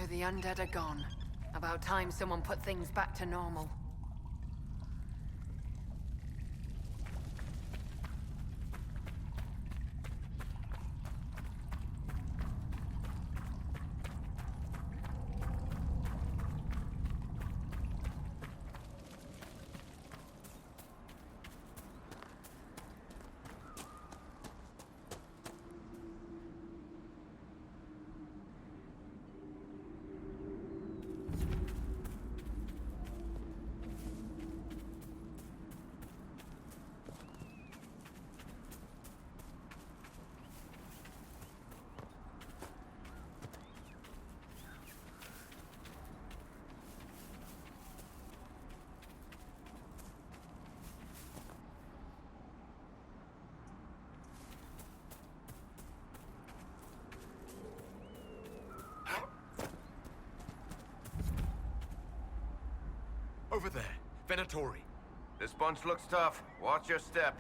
So the undead are gone. About time someone put things back to normal. Over there, Venatori. This bunch looks tough. Watch your step.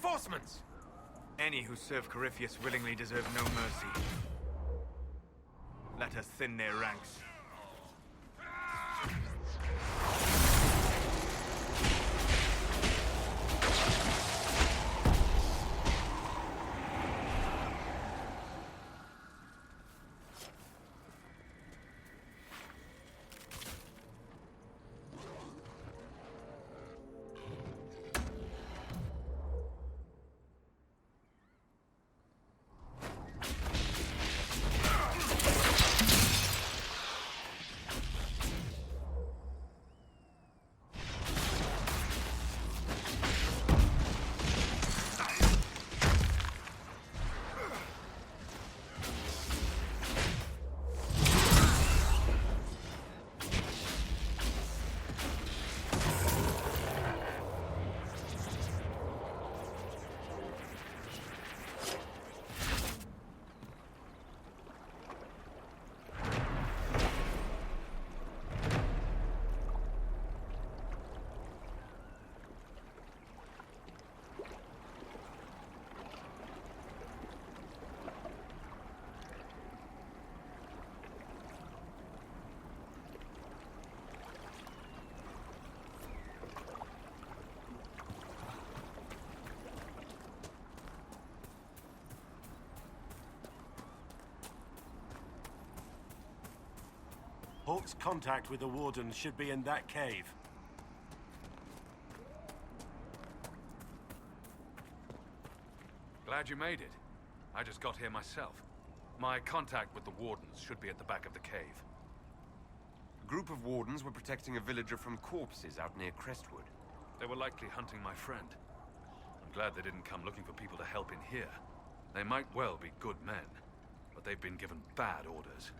reinforcements! Any who serve Corypheus willingly deserve no mercy. Let us thin their ranks. Hawk's contact with the Wardens should be in that cave. Glad you made it. I just got here myself. My contact with the Wardens should be at the back of the cave. A group of Wardens were protecting a villager from corpses out near Crestwood. They were likely hunting my friend. I'm glad they didn't come looking for people to help in here. They might well be good men, but they've been given bad orders.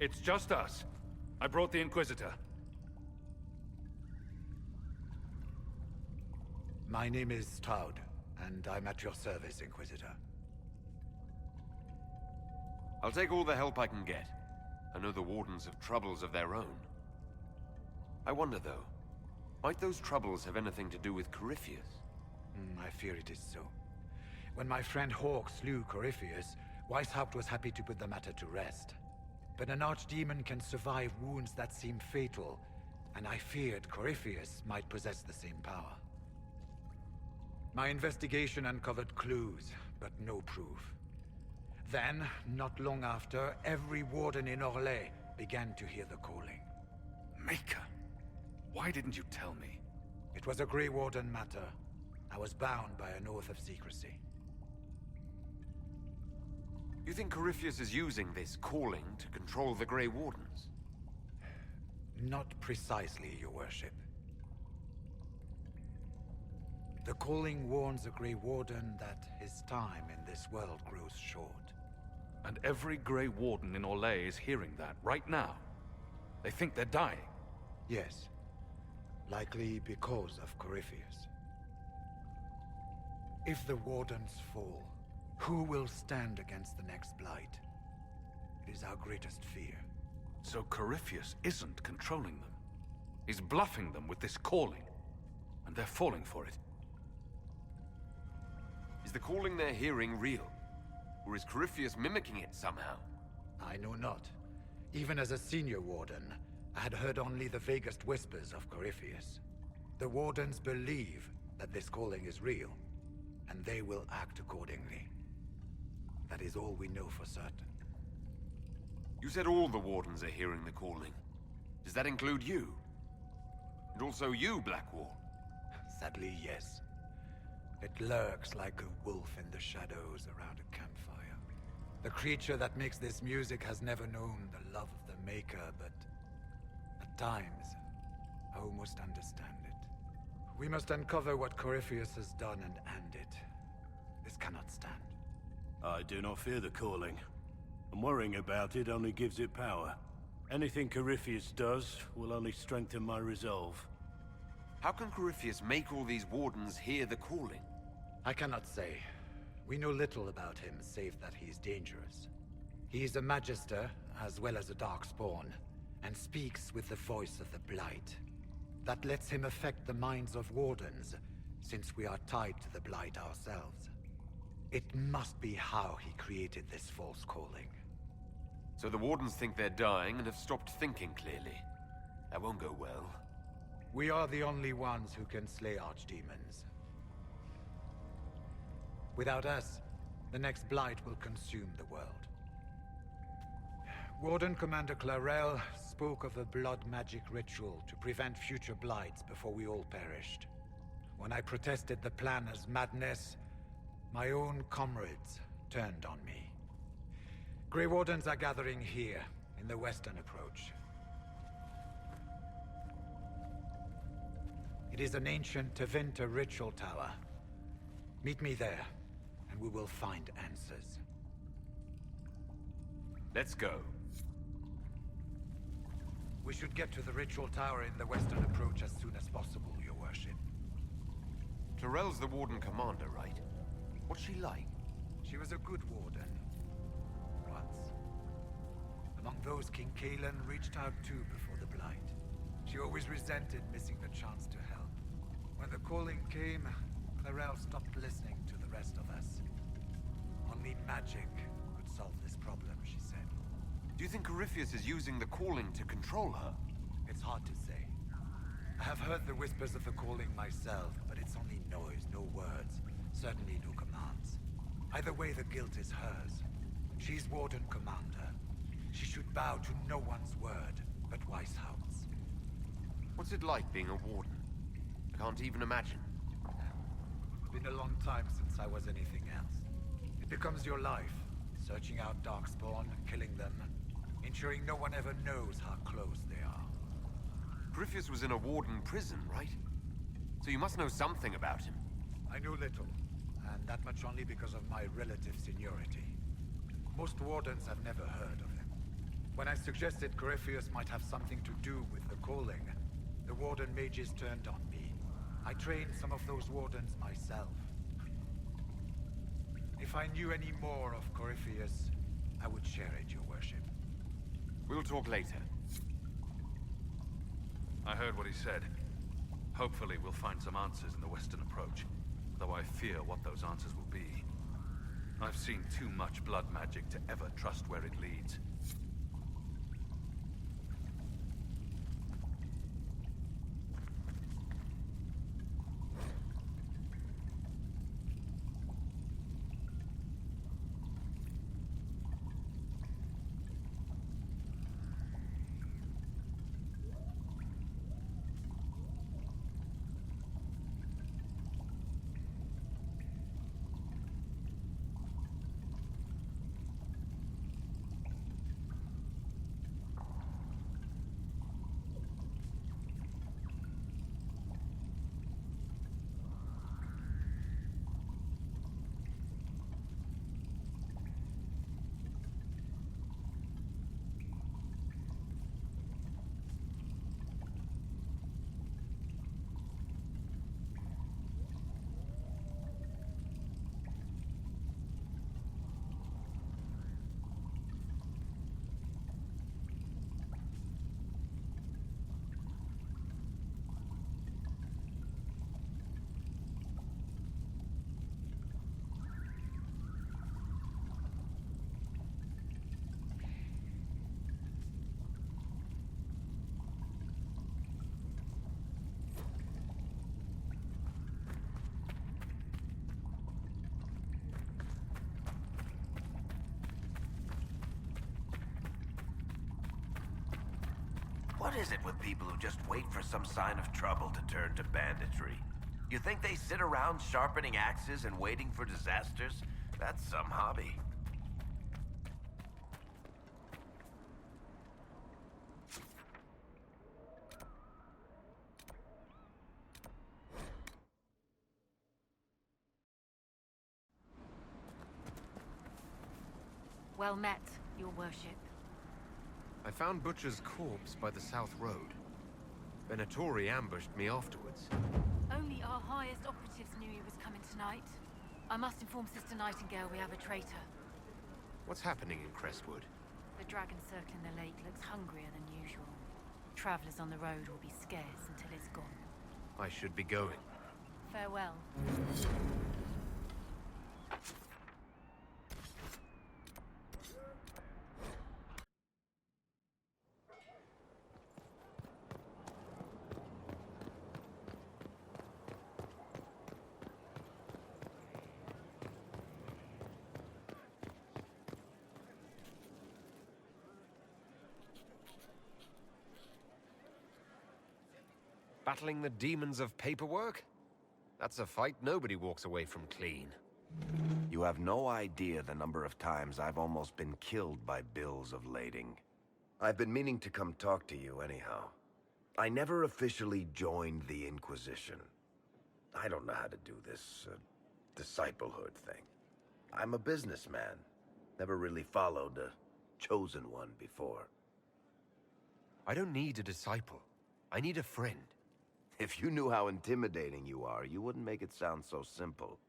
It's just us. I brought the Inquisitor. My name is Stroud, and I'm at your service, Inquisitor. I'll take all the help I can get. I know the Wardens have troubles of their own. I wonder, though, might those troubles have anything to do with Corypheus? I fear it is so. When my friend Hawk slew Corypheus, Weishaupt was happy to put the matter to rest. But an archdemon can survive wounds that seem fatal, and I feared Corypheus might possess the same power. My investigation uncovered clues, but no proof. Then, not long after, every warden in Orlais began to hear the calling. Maker, why didn't you tell me? It was a Grey Warden matter. I was bound by an oath of secrecy. You think Corypheus is using this calling to control the Grey Wardens? Not precisely, Your Worship. The calling warns a Grey Warden that his time in this world grows short. And every Grey Warden in Orlais is hearing that right now. They think they're dying. Yes. Likely because of Corypheus. If the Wardens fall, who will stand against the next Blight? It is our greatest fear. So Corypheus isn't controlling them. He's bluffing them with this calling. And they're falling for it. Is the calling they're hearing real? Or is Corypheus mimicking it somehow? I know not. Even as a senior Warden, I had heard only the vaguest whispers of Corypheus. The Wardens believe that this calling is real, and they will act accordingly. That is all we know for certain. You said all the Wardens are hearing the calling. Does that include you? And also you, Blackwall. Sadly, yes. It lurks like a wolf in the shadows around a campfire. The creature that makes this music has never known the love of the Maker, but at times, I almost understand it. We must uncover what Corypheus has done and end it. This cannot stand. I do not fear the calling. And worrying about it only gives it power. Anything Corypheus does will only strengthen my resolve. How can Corypheus make all these wardens hear the calling? I cannot say. We know little about him, save that he is dangerous. He is a Magister, as well as a Darkspawn, and speaks with the voice of the Blight. That lets him affect the minds of wardens, since we are tied to the Blight ourselves. It must be how he created this false calling. So the wardens think they're dying and have stopped thinking clearly. That won't go well. We are the only ones who can slay archdemons. Without us, the next Blight will consume the world. Warden Commander Clarel spoke of a blood magic ritual to prevent future blights before we all perished. When I protested the plan as madness, my own comrades turned on me. Grey Wardens are gathering here, in the western approach. It is an ancient Tevinter ritual tower. Meet me there, and we will find answers. Let's go. We should get to the ritual tower in the western approach as soon as possible, Your Worship. Tyrell's the Warden Commander, right? What's she like? She was a good warden. Once. Among those King Kalen reached out to before the Blight. She always resented missing the chance to help. When the calling came, Clarel stopped listening to the rest of us. Only magic could solve this problem, she said. Do you think Corypheus is using the calling to control her? It's hard to say. I have heard the whispers of the calling myself, but it's only noise, no words. Certainly no commands. Either way, the guilt is hers. She's Warden Commander. She should bow to no one's word, but Weishaupt's. What's it like being a Warden? I can't even imagine. Been a long time since I was anything else. It becomes your life, searching out Darkspawn, killing them, ensuring no one ever knows how close they are. Corypheus was in a Warden prison, right? So you must know something about him. I know little, and that much only because of my relative seniority. Most Wardens have never heard of him. When I suggested Corypheus might have something to do with the calling, the Warden mages turned on me. I trained some of those Wardens myself. If I knew any more of Corypheus, I would share it, Your Worship. We'll talk later. I heard what he said. Hopefully we'll find some answers in the western approach, though I fear what those answers will be. I've seen too much blood magic to ever trust where it leads. What is it with people who just wait for some sign of trouble to turn to banditry? You think they sit around sharpening axes and waiting for disasters? That's some hobby. Well met, your worship. I found Butcher's corpse by the South Road. Venatori ambushed me afterwards. Only our highest operatives knew he was coming tonight. I must inform Sister Nightingale we have a traitor. What's happening in Crestwood? The dragon circling the lake looks hungrier than usual. Travelers on the road will be scarce until it's gone. I should be going. Farewell. Battling the demons of paperwork? That's a fight nobody walks away from clean. You have no idea the number of times I've almost been killed by bills of lading. I've been meaning to come talk to you anyhow. I never officially joined the Inquisition. I don't know how to do this, disciplehood thing. I'm a businessman. Never really followed a chosen one before. I don't need a disciple. I need a friend. If you knew how intimidating you are, you wouldn't make it sound so simple.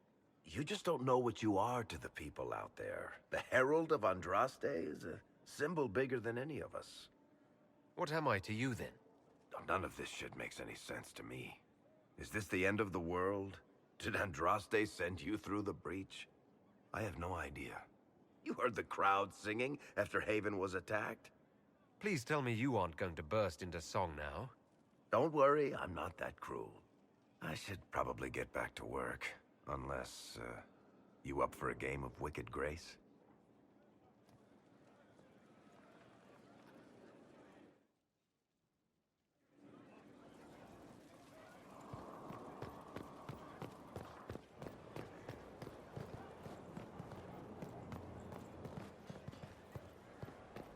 You just don't know what you are to the people out there. The Herald of Andraste is a symbol bigger than any of us. What am I to you, then? None of this shit makes any sense to me. Is this the end of the world? Did Andraste send you through the breach? I have no idea. You heard the crowd singing after Haven was attacked? Please tell me you aren't going to burst into song now. Don't worry, I'm not that cruel. I should probably get back to work. Unless, you up for a game of Wicked Grace?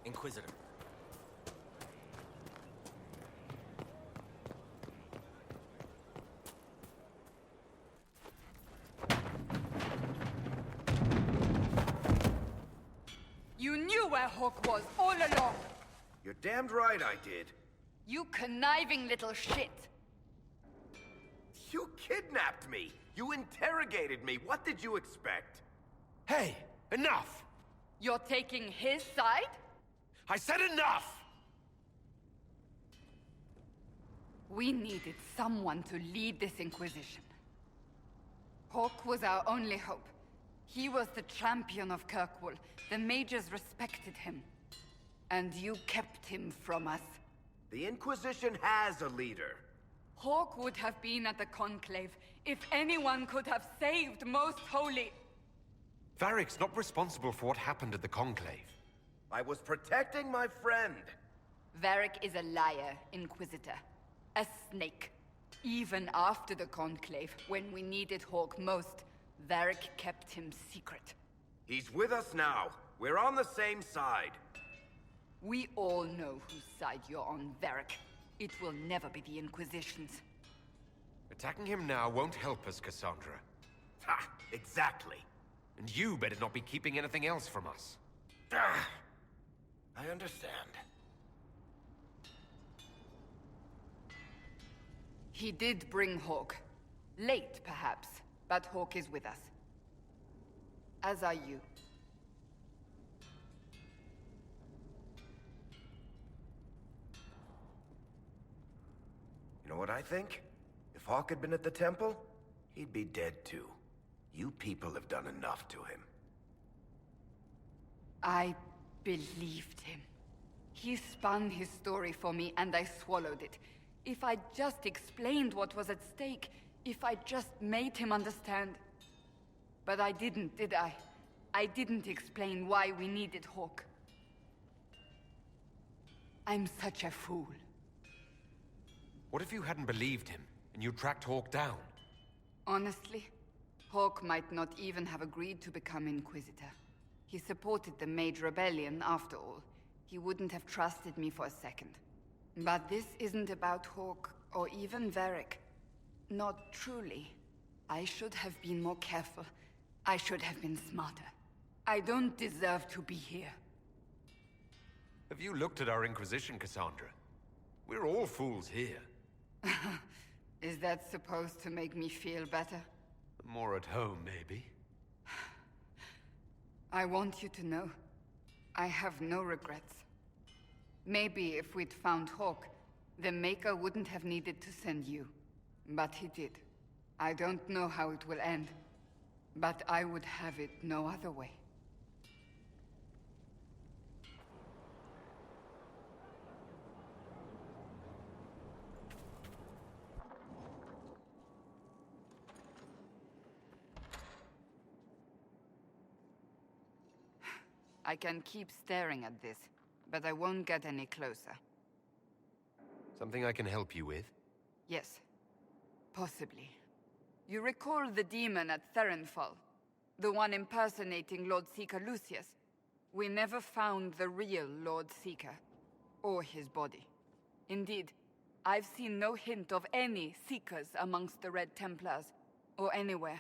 Inquisitor. You knew where Hawk was all along! You're damned right I did. You conniving little shit! You kidnapped me! You interrogated me! What did you expect? Hey, enough! You're taking his side? I said enough! We needed someone to lead this Inquisition. Hawk was our only hope. He was the champion of Kirkwall. The mages respected him. And you kept him from us. The Inquisition has a leader. Hawk would have been at the Conclave if anyone could have saved Most Holy. Varric's not responsible for what happened at the Conclave. I was protecting my friend. Varric is a liar, Inquisitor. A snake. Even after the Conclave, when we needed Hawk most, Varric kept him secret. He's with us now. We're on the same side. We all know whose side you're on, Varric. It will never be the Inquisition's. Attacking him now won't help us, Cassandra. Ha! Exactly. And you better not be keeping anything else from us. Ah, I understand. He did bring Hawk. Late, perhaps, but Hawk is with us. As are you. You know what I think? If Hawk had been at the temple, he'd be dead too. You people have done enough to him. I believed him. He spun his story for me, and I swallowed it. If I just explained what was at stake, if I just made him understand. But I didn't, did I? I didn't explain why we needed Hawk. I'm such a fool. What if you hadn't believed him, and you tracked Hawk down? Honestly, Hawk might not even have agreed to become Inquisitor. He supported the Mage Rebellion, after all. He wouldn't have trusted me for a second. But this isn't about Hawk, or even Varric. Not truly. I should have been more careful. I should have been smarter. I don't deserve to be here. Have you looked at our Inquisition, Cassandra? We're all fools here. Is that supposed to make me feel better? More at home, maybe. I want you to know, I have no regrets. Maybe if we'd found Hawk, the Maker wouldn't have needed to send you. But he did. I don't know how it will end, but I would have it no other way. I can keep staring at this, but I won't get any closer. Something I can help you with? Yes. Possibly. You recall the demon at Therenfall? The one impersonating Lord Seeker Lucius? We never found the real Lord Seeker, or his body. Indeed, I've seen no hint of any Seekers amongst the Red Templars, or anywhere.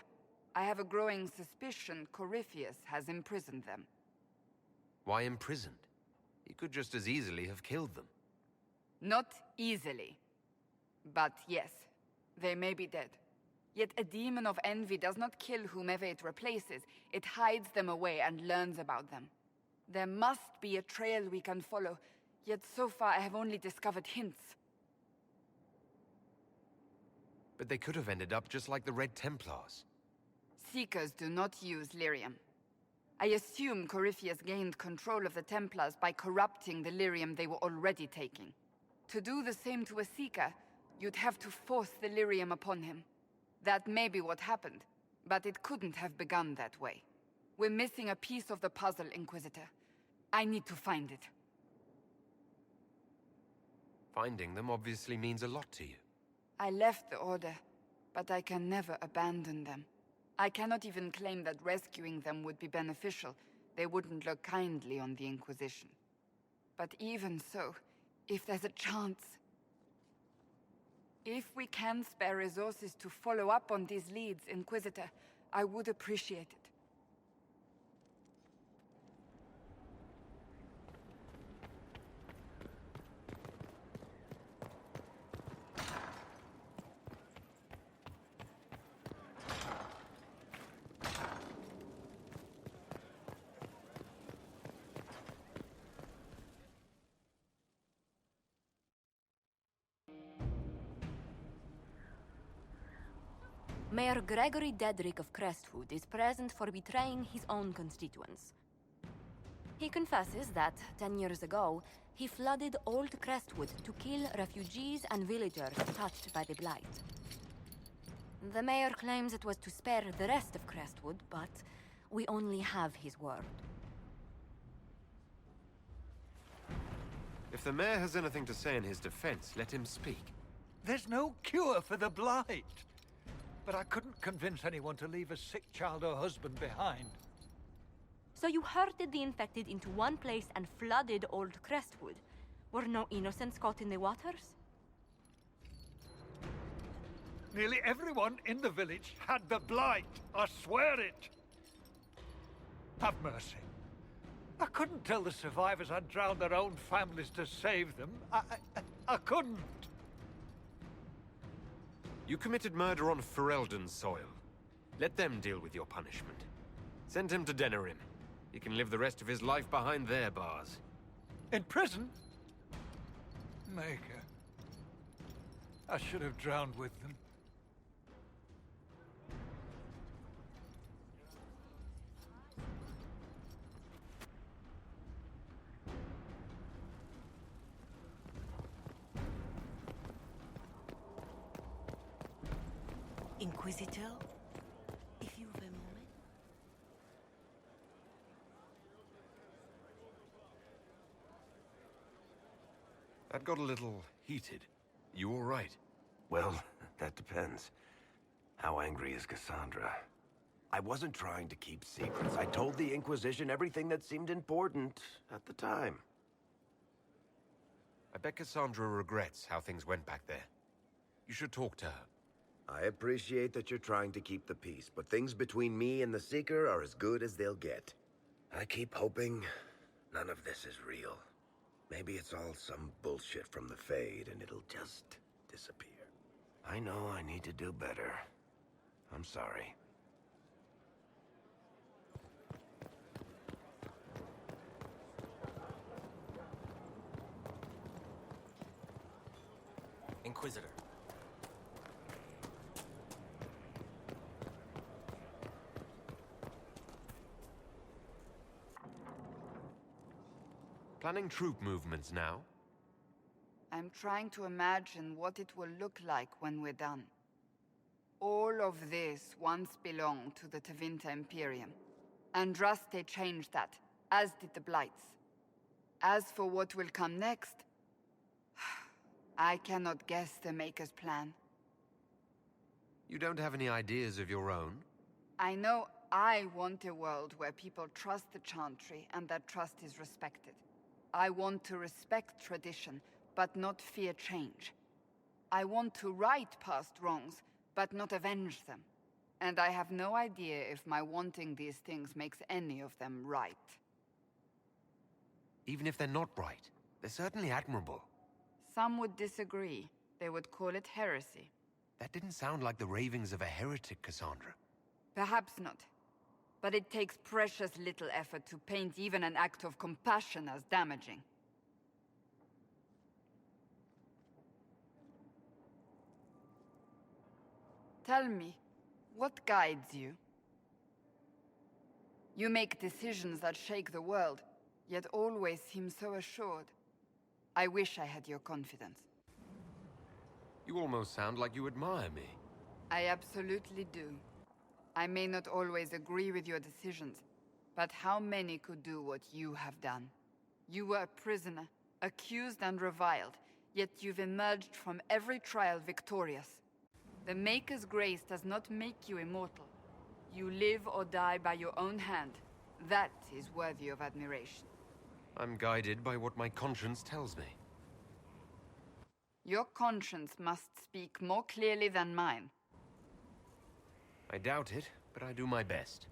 I have a growing suspicion Corypheus has imprisoned them. Why imprisoned? He could just as easily have killed them. Not easily. But yes, they may be dead. Yet a demon of envy does not kill whomever it replaces. It hides them away and learns about them. There must be a trail we can follow, yet so far I have only discovered hints. But they could have ended up just like the Red Templars. Seekers do not use lyrium. I assume Corypheus gained control of the Templars by corrupting the lyrium they were already taking. To do the same to a Seeker, you'd have to force the lyrium upon him. That may be what happened, but it couldn't have begun that way. We're missing a piece of the puzzle, Inquisitor. I need to find it. Finding them obviously means a lot to you. I left the Order, but I can never abandon them. I cannot even claim that rescuing them would be beneficial. They wouldn't look kindly on the Inquisition. But even so, if there's a chance... If we can spare resources to follow up on these leads, Inquisitor, I would appreciate it. Mayor Gregory Dedrick of Crestwood is present for betraying his own constituents. He confesses that, 10 years ago, he flooded Old Crestwood to kill refugees and villagers touched by the Blight. The mayor claims it was to spare the rest of Crestwood, but we only have his word. If the mayor has anything to say in his defense, let him speak. There's no cure for the Blight. But I couldn't convince anyone to leave a sick child or husband behind. So you herded the infected into one place and flooded Old Crestwood? Were no innocents caught in the waters? Nearly everyone in the village had the Blight. I swear it. Have mercy. I couldn't tell the survivors I'd drowned their own families to save them. I couldn't. You committed murder on Ferelden's soil. Let them deal with your punishment. Send him to Denerim. He can live the rest of his life behind their bars. In prison? Maker. I should have drowned with them. Inquisitor, if you have a moment. That got a little heated. You all right? Well, that depends. How angry is Cassandra? I wasn't trying to keep secrets. I told the Inquisition everything that seemed important at the time. I bet Cassandra regrets how things went back there. You should talk to her. I appreciate that you're trying to keep the peace, but things between me and the Seeker are as good as they'll get. I keep hoping none of this is real. Maybe it's all some bullshit from the Fade and it'll just disappear. I know I need to do better. I'm sorry. Inquisitor. Planning troop movements now? I'm trying to imagine what it will look like when we're done. All of this once belonged to the Tevinter Imperium. Andraste changed that, as did the Blights. As for what will come next, I cannot guess the Maker's plan. You don't have any ideas of your own? I know I want a world where people trust the Chantry and that trust is respected. I want to respect tradition, but not fear change. I want to right past wrongs, but not avenge them. And I have no idea if my wanting these things makes any of them right. Even if they're not right, they're certainly admirable. Some would disagree. They would call it heresy. That didn't sound like the ravings of a heretic, Cassandra. Perhaps not. But it takes precious little effort to paint even an act of compassion as damaging. Tell me, what guides you? You make decisions that shake the world, yet always seem so assured. I wish I had your confidence. You almost sound like you admire me. I absolutely do. I may not always agree with your decisions, but how many could do what you have done? You were a prisoner, accused and reviled, yet you've emerged from every trial victorious. The Maker's grace does not make you immortal. You live or die by your own hand. That is worthy of admiration. I'm guided by what my conscience tells me. Your conscience must speak more clearly than mine. I doubt it, but I do my best.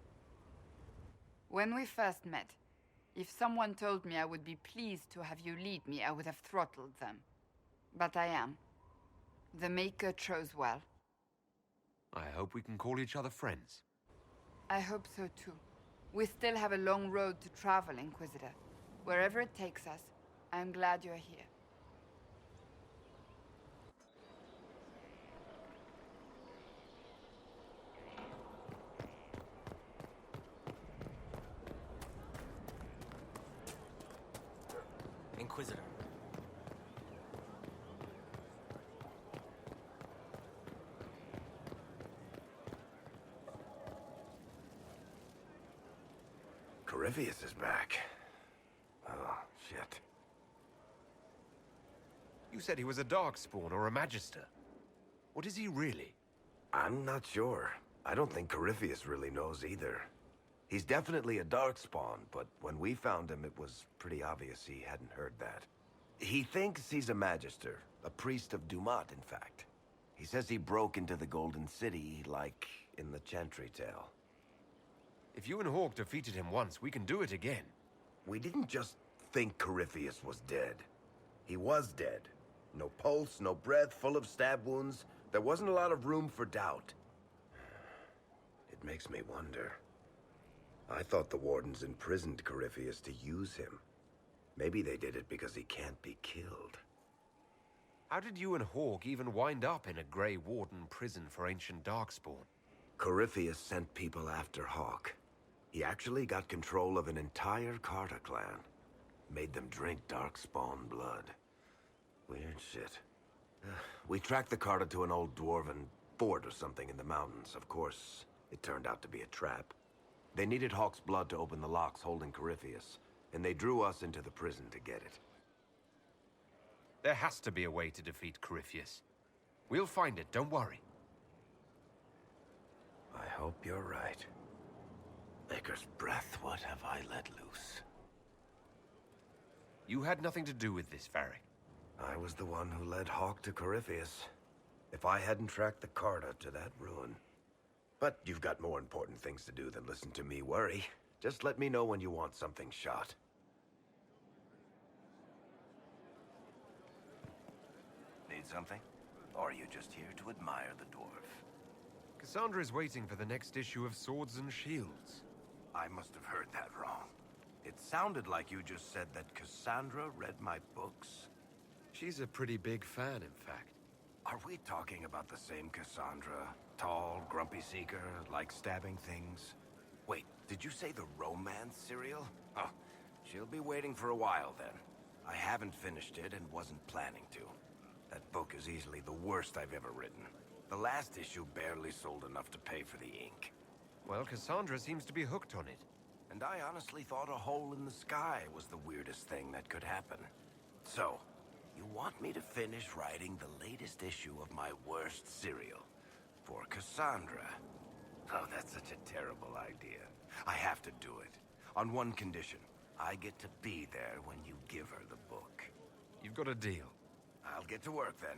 When we first met, if someone told me I would be pleased to have you lead me, I would have throttled them. But I am. The Maker chose well. I hope we can call each other friends. I hope so too. We still have a long road to travel, Inquisitor. Wherever it takes us, I'm glad you're here. Inquisitor. Corypheus is back. Oh, shit. You said he was a Darkspawn or a Magister. What is he really? I'm not sure. I don't think Corypheus really knows either. He's definitely a Darkspawn, but when we found him, it was pretty obvious he hadn't heard that. He thinks he's a Magister, a priest of Dumat, in fact. He says he broke into the Golden City, like in the Chantry tale. If you and Hawk defeated him once, we can do it again. We didn't just think Corypheus was dead. He was dead. No pulse, no breath, full of stab wounds. There wasn't a lot of room for doubt. It makes me wonder. I thought the Wardens imprisoned Corypheus to use him. Maybe they did it because he can't be killed. How did you and Hawk even wind up in a Grey Warden prison for ancient Darkspawn? Corypheus sent people after Hawk. He actually got control of an entire Carter clan. Made them drink Darkspawn blood. Weird shit. We tracked the Carter to an old dwarven fort or something in the mountains. Of course, it turned out to be a trap. They needed Hawk's blood to open the locks holding Corypheus, and they drew us into the prison to get it. There has to be a way to defeat Corypheus. We'll find it, don't worry. I hope you're right. Maker's breath, what have I let loose? You had nothing to do with this, Varric. I was the one who led Hawk to Corypheus. If I hadn't tracked the Carta to that ruin. But you've got more important things to do than listen to me worry. Just let me know when you want something shot. Need something? Or are you just here to admire the dwarf? Cassandra is waiting for the next issue of Swords and Shields. I must have heard that wrong. It sounded like you just said that Cassandra read my books. She's a pretty big fan, in fact. Are we talking about the same Cassandra? Tall, grumpy seeker, like stabbing things? Wait, did you say the romance serial? Oh, she'll be waiting for a while then. I haven't finished it and wasn't planning to. That book is easily the worst I've ever written. The last issue barely sold enough to pay for the ink. Well, Cassandra seems to be hooked on it. And I honestly thought a hole in the sky was the weirdest thing that could happen. So, you want me to finish writing the latest issue of my worst serial for Cassandra? Oh, that's such a terrible idea. I have to do it. On one condition. I get to be there when you give her the book. You've got a deal. I'll get to work then.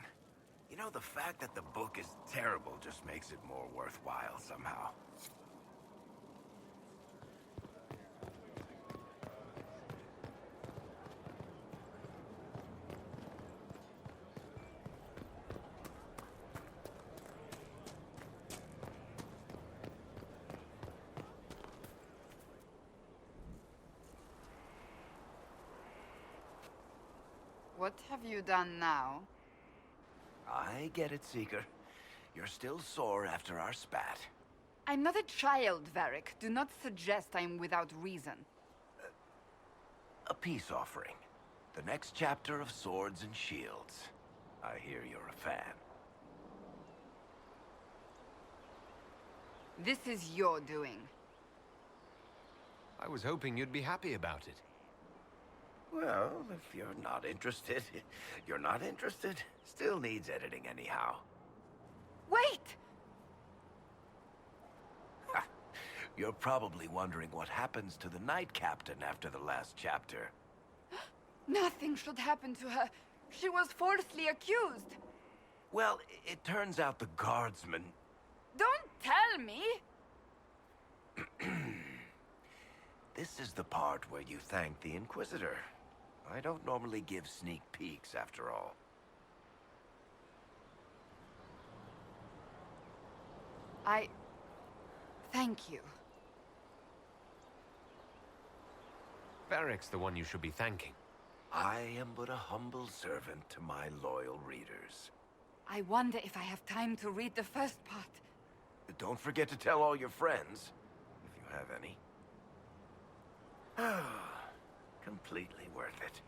You know, the fact that the book is terrible just makes it more worthwhile somehow. What have you done now? I get it, Seeker. You're still sore after our spat. I'm not a child, Varric. Do not suggest I'm without reason. A peace offering. The next chapter of Swords and Shields. I hear you're a fan. This is your doing. I was hoping you'd be happy about it. Well, if you're not interested, you're not interested. Still needs editing anyhow. Wait! You're probably wondering what happens to the Knight Captain after the last chapter. Nothing should happen to her. She was falsely accused. Well, it turns out the guardsman... Don't tell me! This is the part where you thank the Inquisitor. I don't normally give sneak peeks, after all. Thank you. Varric's the one you should be thanking. I am but a humble servant to my loyal readers. I wonder if I have time to read the first part. Don't forget to tell all your friends, if you have any. Completely worth it.